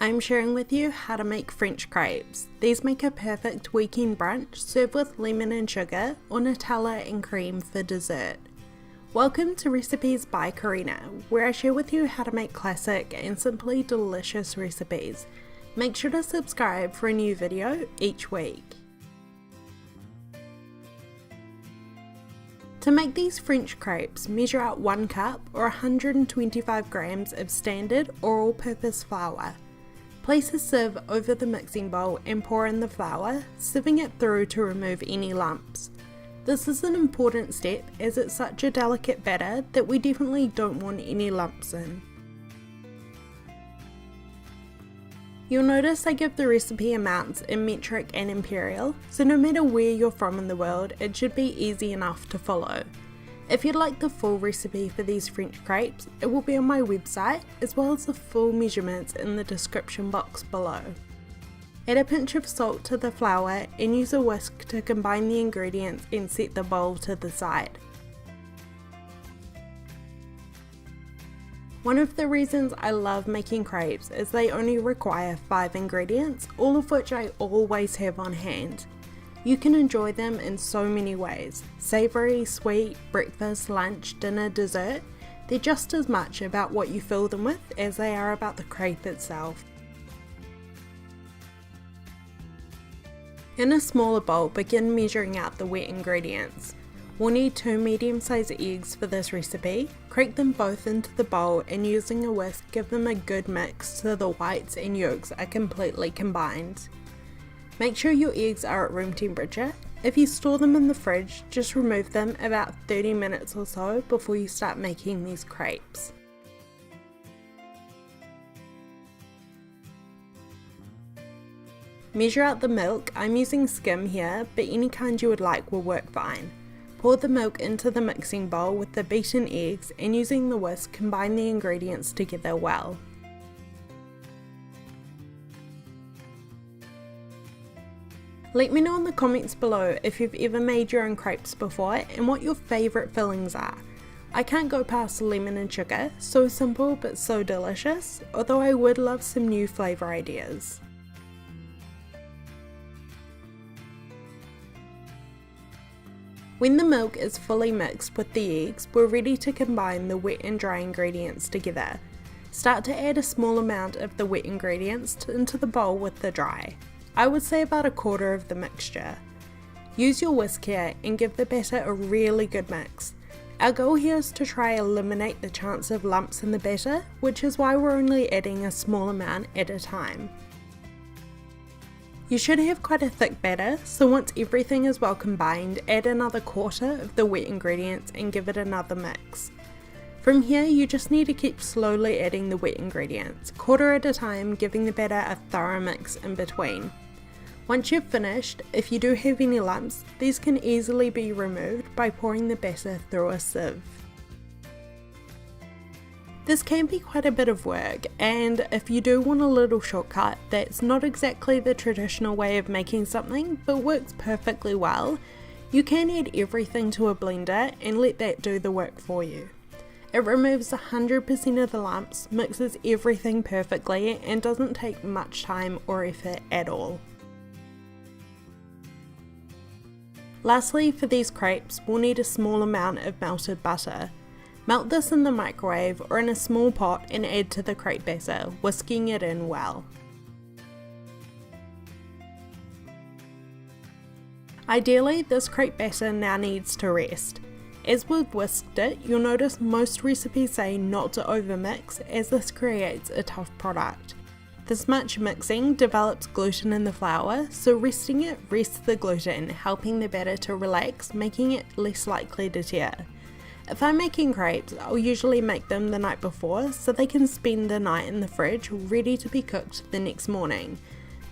I'm sharing with you how to make French crepes. These make a perfect weekend brunch served with lemon and sugar or Nutella and cream for dessert. Welcome to Recipes by Karina, where I share with you how to make classic and simply delicious recipes. Make sure to subscribe for a new video each week. To make these French crepes, measure out 1 cup or 125 grams of standard or all-purpose flour. Place a sieve over the mixing bowl and pour in the flour, sieving it through to remove any lumps. This is an important step as it's such a delicate batter that we definitely don't want any lumps in. You'll notice I give the recipe amounts in metric and imperial, so no matter where you're from in the world, it should be easy enough to follow. If you'd like the full recipe for these French crepes, it will be on my website, as well as the full measurements in the description box below. Add a pinch of salt to the flour and use a whisk to combine the ingredients and set the bowl to the side. One of the reasons I love making crepes is they only require 5 ingredients, all of which I always have on hand. You can enjoy them in so many ways: savoury, sweet, breakfast, lunch, dinner, dessert. They're just as much about what you fill them with as they are about the crepe itself. In a smaller bowl, begin measuring out the wet ingredients. We'll need 2 medium-sized eggs for this recipe. Crack them both into the bowl and using a whisk give them a good mix so the whites and yolks are completely combined. Make sure your eggs are at room temperature. If you store them in the fridge, just remove them about 30 minutes or so before you start making these crepes. Measure out the milk. I'm using skim here, but any kind you would like will work fine. Pour the milk into the mixing bowl with the beaten eggs and using the whisk combine the ingredients together well. Let me know in the comments below if you've ever made your own crepes before and what your favourite fillings are. I can't go past lemon and sugar, so simple but so delicious, although I would love some new flavour ideas. When the milk is fully mixed with the eggs, we're ready to combine the wet and dry ingredients together. Start to add a small amount of the wet ingredients into the bowl with the dry. I would say about 1/4 of the mixture. Use your whisk here and give the batter a really good mix. Our goal here is to try eliminate the chance of lumps in the batter, which is why we're only adding a small amount at a time. You should have quite a thick batter, so once everything is well combined, add another 1/4 of the wet ingredients and give it another mix. From here, you just need to keep slowly adding the wet ingredients, 1/4 at a time, giving the batter a thorough mix in between. Once you've finished, if you do have any lumps, these can easily be removed by pouring the batter through a sieve. This can be quite a bit of work, and if you do want a little shortcut that's not exactly the traditional way of making something but works perfectly well, you can add everything to a blender and let that do the work for you. It removes 100% of the lumps, mixes everything perfectly, and doesn't take much time or effort at all. Lastly, for these crepes, we'll need a small amount of melted butter. Melt this in the microwave or in a small pot and add to the crepe batter, whisking it in well. Ideally, this crepe batter now needs to rest. As we've whisked it, you'll notice most recipes say not to overmix, as this creates a tough product. This much mixing develops gluten in the flour, so resting it rests the gluten, helping the batter to relax, making it less likely to tear. If I'm making crepes, I'll usually make them the night before so they can spend the night in the fridge ready to be cooked the next morning.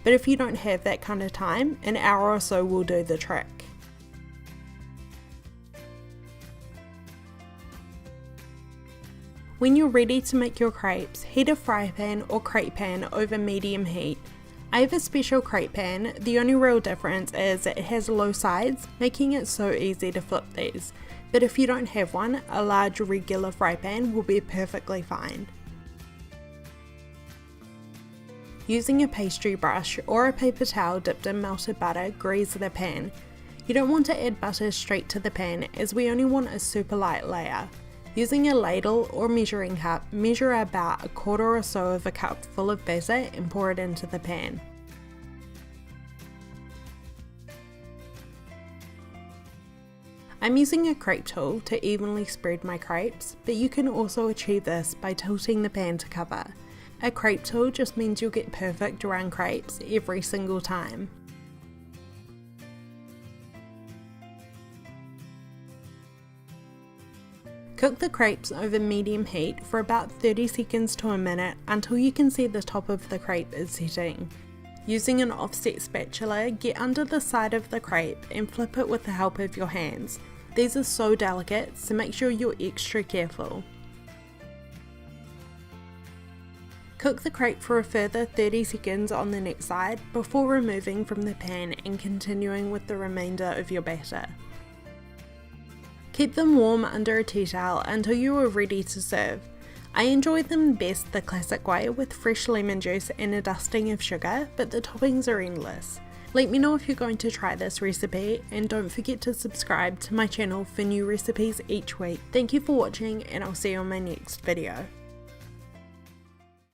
But if you don't have that kind of time, an hour or so will do the trick. When you're ready to make your crepes, heat a fry pan or crepe pan over medium heat. I have a special crepe pan, the only real difference is it has low sides, making it so easy to flip these. But if you don't have one, a large regular fry pan will be perfectly fine. Using a pastry brush or a paper towel dipped in melted butter, grease the pan. You don't want to add butter straight to the pan as we only want a super light layer. Using a ladle or measuring cup, measure about a quarter or so of a cup full of batter and pour it into the pan. I'm using a crepe tool to evenly spread my crepes, but you can also achieve this by tilting the pan to cover. A crepe tool just means you'll get perfect round crepes every single time. Cook the crepes over medium heat for about 30 seconds to a minute until you can see the top of the crepe is setting. Using an offset spatula, get under the side of the crepe and flip it with the help of your hands. These are so delicate, so make sure you're extra careful. Cook the crepe for a further 30 seconds on the next side before removing from the pan and continuing with the remainder of your batter. Keep them warm under a tea towel until you are ready to serve. I enjoy them best the classic way with fresh lemon juice and a dusting of sugar, but the toppings are endless. Let me know if you're going to try this recipe, and don't forget to subscribe to my channel for new recipes each week. Thank you for watching, and I'll see you on my next video.